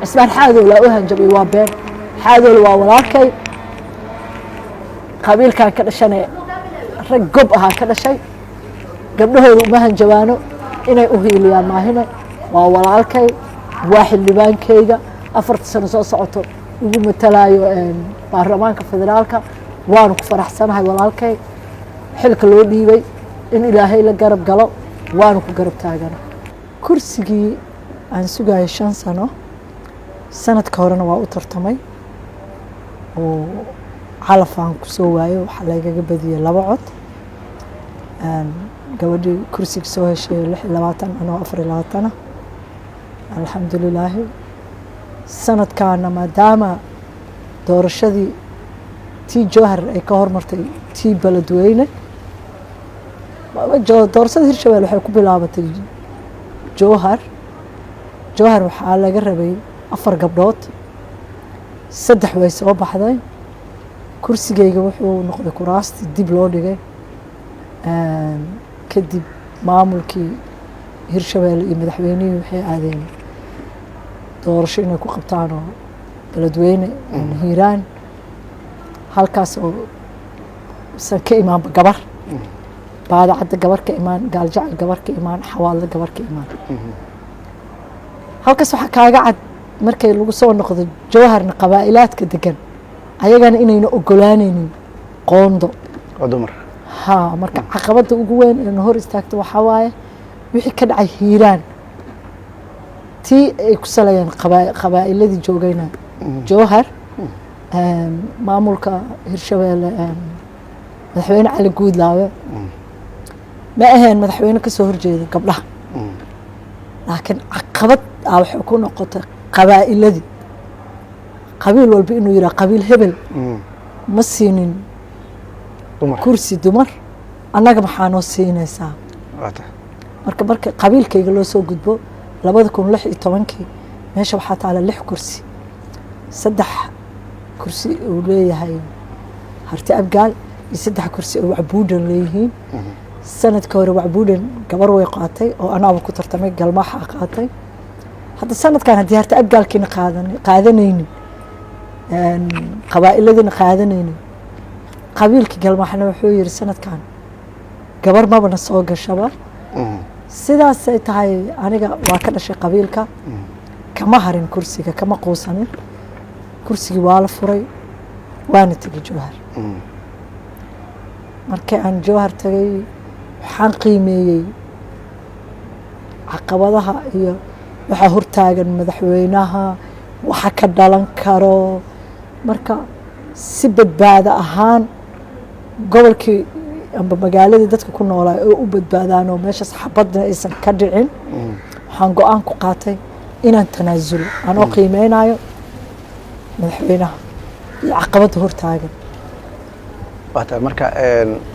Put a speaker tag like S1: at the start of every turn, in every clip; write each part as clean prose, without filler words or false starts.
S1: cismaan xaadow laa u hanjabay waa been xaadow waa walaalkay qabiilkan ka dhashane rag gob ahaa ka dhashay gabdhahooda uma hanjabaano inay u hiiliyaan maahine waa walaalkay waa xildhibaankayga 4 sano soo socoto ugu matalaayo baarlamaanka federaalka waanu ku faraxsanahay walaalkay xilka loo dhiibay in ilaahay la garab galo waanu ku garab taagana kursigii aan sugayay 5 sano sanadka horena waa u tartamay oo calafaan ku soo waayo waxa lagaga badiyay 2 cod gabadhii kursiga soo heshay 26 anoo 24 alxamdulilaahi sanadkaana maadaama doorashadii tii jowhar ay ka hormartay tii beledweyne doorashada hirshabelle waxay ku bilaabatay jowhar waxaa laga rabay 4 gabdhood 3 way soo baxday kursigayga wuxuu noqday kuraastii dib loo dhigay kadib maamulkii hirshabelle iyo madaxweynihii waxay aadeen doorasho inay ku qabtaan oo beledweyne hiiraan halkaas oo san ka imaanba gabar baadacadda gabar ka imaan gaaljacal gabar ka imaan xawaalada gabar ka imaan halkaas waxaa kaaga cad markay lagu soo noqdo jowharna qabaa'ilaadka degan ayagana inayna ogolaanaynin qoondo
S2: oo dumar
S1: marka caqabadda ugu weyn ee hor istaagto waxaa waaye wixii ka dhacay hiiraan tii ay ku salayeen qabaa'iladii joogayna jowhar maamulka hirshabelle madaxweyne cali guudlaawe ma ahayn madaxweyne ka soo horjeeda gabdhaha laakiin caqabad waxay ku noqotay qabaa'iladii qabiil walba inuu yidhaha qabiil hebel ma siinin kursi dumar annaga maxaa noo siinaysaa marka qabiilkayga loo soo gudbo 2016 meesha waxaa taala 6 kursi 3 kursi uu leeyahay harti abgaal iyo 3 kursi oo wacbuudhan leeyihiin sanadka hore wacbuudhan gabar way qaatay oo anaaba ku tartamay galmaaxa qaatay hadda sanadkan haddii harti abgaalkiina qaadanaynin qabaa'iladina qaadanaynin qabiilkii galmaaxna wuxuu yiri sanadkan gabar mabana soo gashaba sidaasay tahay aniga waa ka dhashay qabiilka kama harin kursiga kama quusanin kursigii waa la furay waana tegay jowhar markii aan jowhar tagay waxaan qiimeeyey caqabadaha iyo waxa hortaagan madaxweynaha waxa ka dhalan karo marka si badbaado ahaan gobolkii amba magaaladii dadka ku noolaa oo u badbaadaan oo meeshaas xabadna aysan ka dhicin waxaan go-aan ku qaatay inaan tanaasulo anoo qiimeynayo madaxweynaha iyo caqabadda hortaagan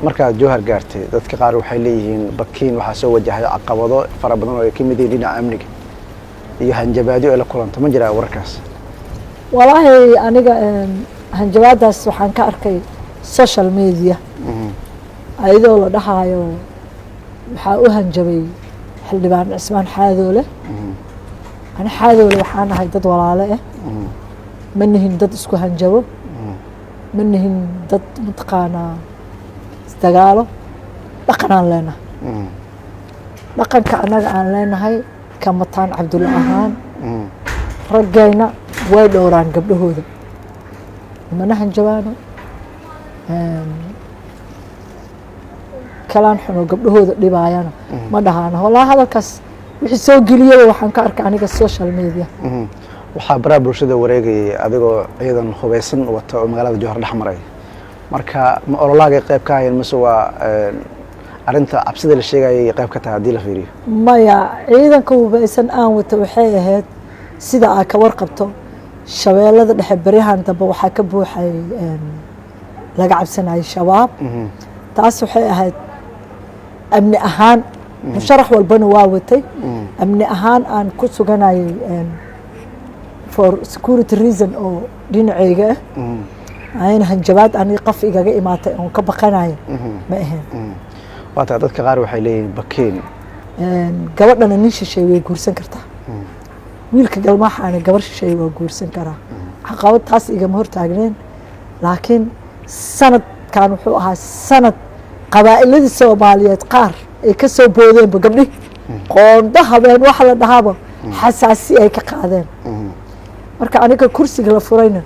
S2: markaad jowhar gaartay dadka qaar waxay leeyihiin bakiin waxaa soo wajahay caqabado fara badan oo ay ka mid yihiin dhinaca amniga iyo hanjabaadyo ay la kulanto ma jiraa wararkaas
S1: walaahi aniga hanjabaadaas waxaan ka arkay social media ayadoo la dhahayo waxaa u hanjabay xildhibaan cismaan xaadoole ani xaadoole waxaan ahay dad walaale ma nihin dad isku hanjabo ma nihin dad mataqaanaa isdagaalo dhaqanaan leenahay dhaqanka annaga aan leenahay kamataan cabdulla ahaan raggayna way dhowraan gabdhahooda mana hanjabaano kalaan xuno gabdhahooda dhibaayana ma dhahaano walaa hadalkaas wixii soo geliyay waxaan ka arkay aniga social media
S2: waxaa baraha bulshada wareegayay adigoo ciidan hubeysan wata oo magaalada jowhar dhex maray marka ma ololaagay qayb ka hayeen mise waa arinta cabsida la sheegayay qayb ka tahay haddii la fiiriyo
S1: maya ciidanka hubeysan aan wata waxay ahayd sida aad ka warqabto shabeellada dhexe baryahan dambe waxaa ka buuxay laga cabsanayay shabaab taas waxay ahayd amni ahaan musharax walbana waa watay amni ahaan aan ku suganayay for security reason oo dhinacayga ayna hanjabaad ani qaf igaga imaatay oon ka baqanayo ma ahayn
S2: waata dadka qaar waxay leeyihiin bakiin
S1: gabadhana nin shisheey way guursan kartaa wiilka galmaaxaana gabar shisheeye waa guursan karaa caqabad taas igama hortaagneen laakiin sanadkan wuxuu ahaa sanad qabaa'iladii soomaaliyeed qaar ay ka soo boodeenba gabdhihi qoondho habeen waxa la dhahaaba xasaasi ay ka qaadeen marka aniga kursiga la furayna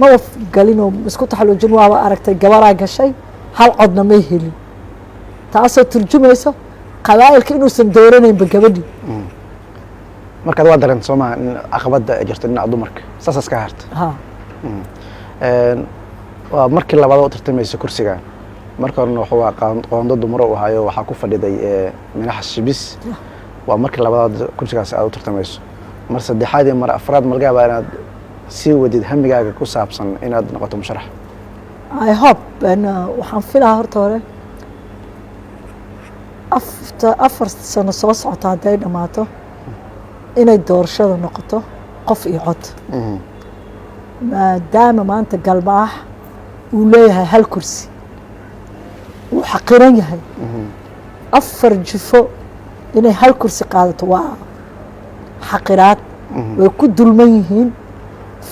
S1: maba galinoo isku taxaluujin waaba aragtay gabaraa gashay hal codna may helin taasoo turjumayso qabaa'ilka inuusan dooranaynba gabadhii
S2: markaad waa dareenta soo maha in caqabadda ay jirto dhinaca dumarka saasaas ka harta waa markii labaad u tartamaysa kursigan marka horena wuxuu qoondo dumaro u ahayo waxaa ku fadhiday minaxa shibis waa markii labaad kursigaas aad u tartamayso mar saddexaad iyo mar afraad ma laga yaabaa inaad sii wadid hamigaaga ku saabsan inaad noqoto musharax
S1: I hope waxaan filahaa horta hore afar sano soo socota hadday dhammaato inay doorashada noqoto qof iyo cod maadaama maanta galmaax uu leeyahay hal kursi uu xaqiran yahay afar jifo inay hal kursi qaadato waa xaqiraad way ku dulman yihiin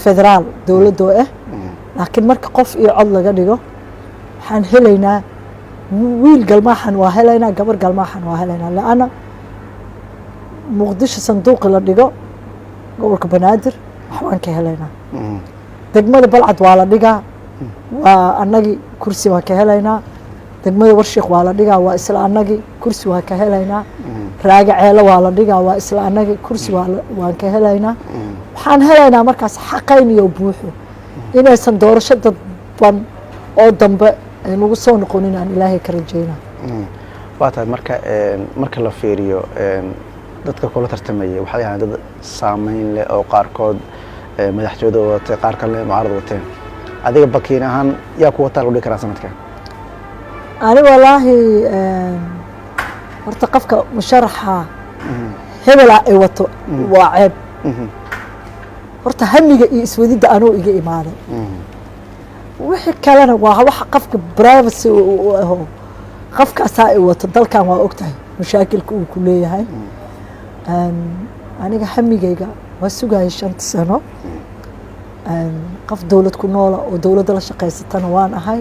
S1: federaal dowladdoo ah laakiin marka qof iyo cod laga dhigo waxaan helaynaa wiil galmaaxan waa helaynaa gabar galmaaxan waa helaynaa laanna muqdisho sanduuqi la dhigo gobolka banaadir waxbaan ka helaynaa degmada balcad waa la dhigaa waa annagii kursi waan ka helaynaa degmada warshiik waa la dhigaa waa isla annagii kursi waan ka helaynaa raaga ceelo waa la dhigaa waa isla annagii kursi waan ka helaynaa waxaan helaynaa markaas xaqayn iyo buuxo inaysan doorasho dadban oo dambe nagu soo noqonin aan ilaahay ka rajayna
S2: waa tahay marka la fiiriyo dadka kula tartamaya waxay ahaan dad saameyn leh oo qaarkood madaxtooyada watay qaar kalena mucaarad wateen adiga bakiin ahaan yaa ku wataa lagu dhihi karaa sanadkan
S1: ani wallaahi horta qofka musharaxa hebela ay wato waa ceeb horta hamiga iyo iswadidda anuu iga imaaday wixii kalena waa waxa qofka privacy u aho qofkaasaa ay wato dalkan waa ogtahay mashaakilka uu ku leeyahay aniga hamigayga waa sugayay 5 sano qof dowlad ku noola oo dowladda la shaqaysatana waan ahay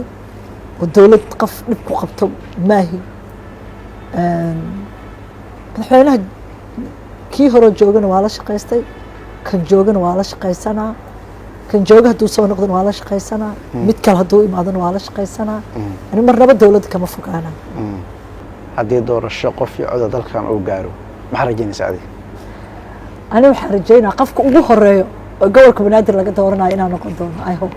S1: oo dowlad qof dhib ku qabto maahi madaxweynaha kii hore joogana waa la shaqaystay kan joogana waa la shaqaysanaa kan jooga hadduu soo noqdana waa la shaqaysanaa mid kale hadduu imaadana waa la shaqaysanaa ani marnaba dowladda kama fogaana
S2: haddii doorasho qof iyo coda dalkan uu gaaro maxaa rajaynaysaa adiga
S1: ani waxaan rajaynaa qofka ugu horeeyo oo gobolka banaadir laga dooranayo inaan noqon doono I hope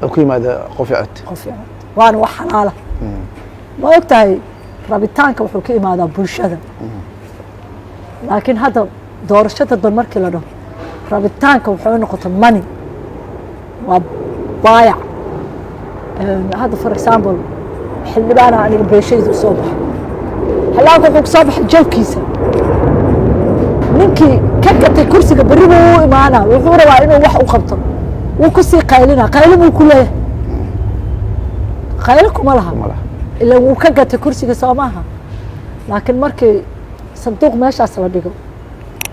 S2: oo ku yimaada qof iyo cod
S1: qof iyo cod waana wax xalaala ma og tahay rabitaanka wuxuu ka imaadaa bulshada laakiin hadda doorasho dadban markii la dhaho rabitaanka wuxuu noqota money waa baayac hadda for example xildhibaana aniga beeshayda u soo baxay xildhibaanka wuxuu ku soo baxay joogkiisa ninkii ka gatay kursiga berri buu u imaanaa wuxuu rabaa inuu wax u qabto wuu ku sii qaylinaa qaylo buu ku leeyahay qaylo kuma laha ilaa wuu ka gatay kursiga soo maaha laakiin markii sanduuq meeshaas la dhigo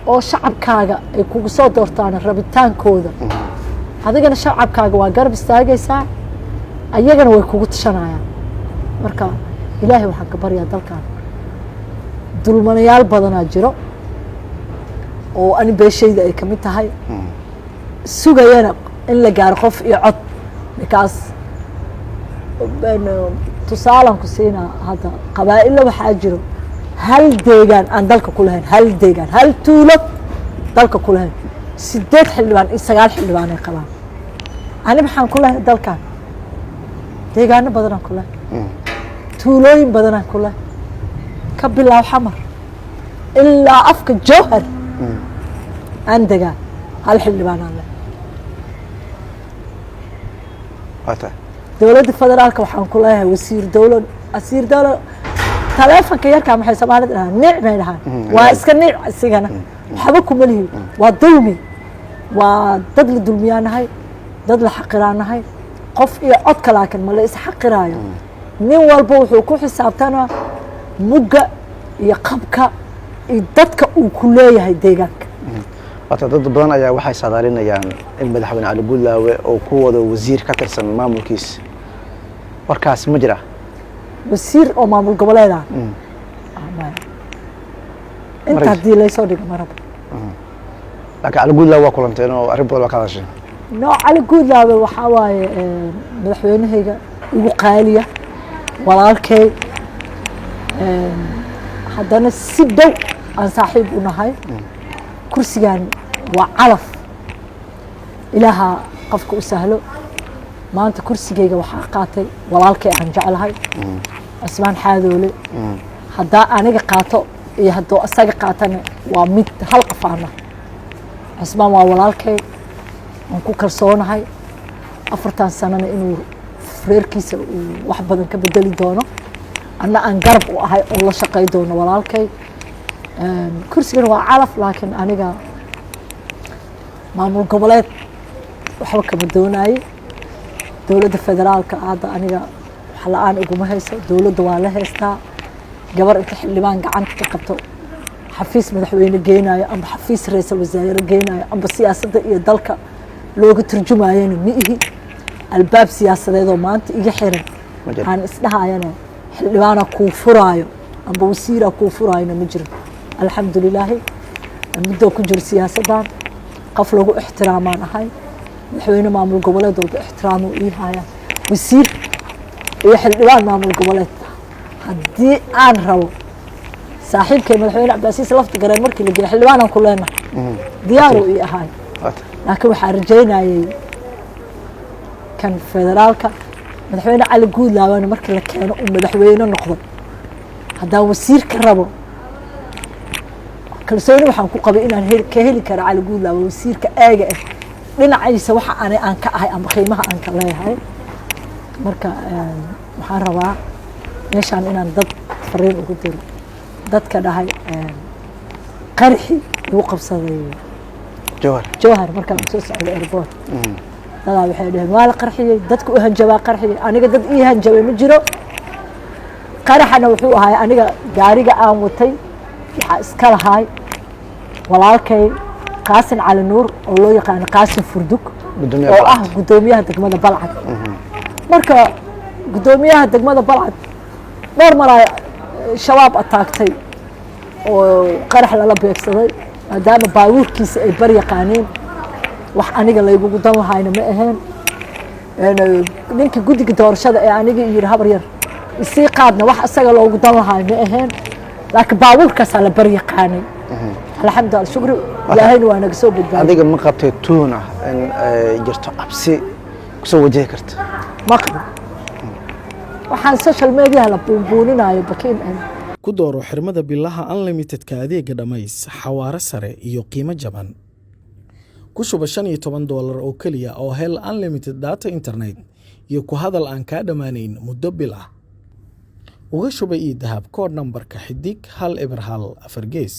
S1: oo shacabkaaga ay kugu soo doortaan rabitaankooda adigana shacabkaaga waa garab istaagaysaa ayagana way kugu tashanayaan marka ilaahay waxaan ka baryaa dalkan dulmanayaal badanaa jiro oo ani beeshayda ay ka mid tahay sugayana in la gaaro qof iyo cod markaas tusaalan ku siinaa hadda qabaa'illa waxaa jiro hal deegaan aan dalka ku lahayn hal deegaan hal tuulo dalka ku lahayn 8 xildhibaan iyo 9 xildhibaan ay qabaan ani maxaan ku lahayn dalkan deegaano badanaan ku lahayn tuulooyin badanaan ku lahayn ka bilaab xamar ilaa afka jowhar aan degaa hal xildhibaan aan leh dowladda federaalka waxaan ku leeyahay wasiir dowlad asiir dowlad taleefanka yarkaa maxay soomaalida dhahaan niic bay dhahaan waa iska niic isigana waxba kuma lihi waa dulmi waa dad la dulmiyaa nahay dad la xaqiraa nahay qof iyo codka laakiin ma la is xaqiraayo nin walba wuxuu ku xisaabtanaa mugga iyo qabka dadka uu ku leeyahay deegaanka.
S2: wata dad badan ayaa waxay saadaalinayaan in madaxweyne cali guudlaawe oo ku wado wasiir ka tirsan maamulkiisa warkaas ma jira
S1: wasiir oo maamul goboleeda inta haddii laysoo dhigo maraba
S2: laakiin cali guudlaawe waa kulanteen oo arrin badan waa ka hadashay
S1: no cali guudlaawe waxaa waaye madaxweynahayga ugu qaaliya walaalkay haddana si dhow aan saaxiib u nahay kursigan waa calaf ilaaha qofka u sahlo maanta kursigayga waxaa qaatay walaalkay aan jeclahay Cismaan Xaadoole haddaa aniga qaato iyo hadduu asaga qaatana waa mid hal qafaana Cismaan waa walaalkay aan ku kalsoonahay 4 sanana inuu reerkiisa wax badan ka bedeli doono anna aan garab u ahay oo la shaqay doono walaalkay kursigan waa calaf laakiin aniga maamul goboleed waxba kama doonaaye dowladda federaalka hadda aniga wax la-aan iguma hayso dowladda waa la haystaa gabar inta xildhibaan gacanta ka qabto xafiis madaxweyne geenaayo amba xafiis ra'iisul wasaare geenaayo amba siyaasadda iyo dalka looga turjumaayana ma ihi albaab siyaasadeedoo maanta iga xiran aan isdhahayana xildhibaana kuu furaayo amba wasiira kuu furaayona ma jiro alxamdulilaahi muddoo ku jiro siyaasaddan qof lagu ixtiraamaan ahay madaxweyne maamul goboleed walba ixtiraam uu ii haya wasiir iyo xildhibaan maamul goboleed haddii aan rabo saaxiibkay madaxweyne cabdicasiis lafta gareen markii la geeyay xildhibaanaan ku leenahay diyaaruu ii ahay laakiin waxaan rajaynayay kan federaalka madaxweyne cali guudlaawena markii la keeno uu madaxweyne noqdo haddaan wasiir ka rabo kalsooni waxaan ku qabay inaan ka heli karo cali guudlaawe wasiirka aaga ah dhinaciisa waxa aan ka ahay ama qiimaha aan ka leeyahay marka waxaan rabaa meeshaan inaan dad fariin ugu diro dadka dhahay qarxi lagu qabsaday jawhar markaan soo socday airport dadaa waxay dhaheen waa la qarxiyey dadka u hanjabaa qarxiyey aniga dad ii hanjabay ma jiro qaraxana wuxuu ahay aniga gaariga aan watay waxaa iska lahay walaalkay qaasin cali nuur oo loo yaqaano qaasin furdug oo ah gudoomiyaha degmada balcad marka gudoomiyaha degmada balcad dhowr mar ay shabaab ataagtay oo qarax lala beegsaday maadaama baabuurkiisa ay bar yaqaaneen wax aniga laygugu dan lahayna ma ahayn ninka guddiga doorashada ee aniga yidhi habar yar isii qaadna wax isaga loogu dan lahay ma ahayn laakiin baabuurkaasaa la bar yaqaanay alxamdulillah shukri ilaahayna waa naga soo badbaadiyay
S2: adiga ma qabtay tuun ah in jirto cabsi kusoo wajahi karta
S1: ma qabo waxaan social media la buunbuuninayo bakiin
S3: ku dooro xirmada billaha unlimitedka adeega dhamays xawaare sare iyo qiimo jaban ku shuba $15 oo kaliya oo hel unlimited data internet iyo ku hadal aan kaa dhamaanayn muddo bil ah uga shuba ii dahab kood nambarka xidig 1 eber 1 4 gees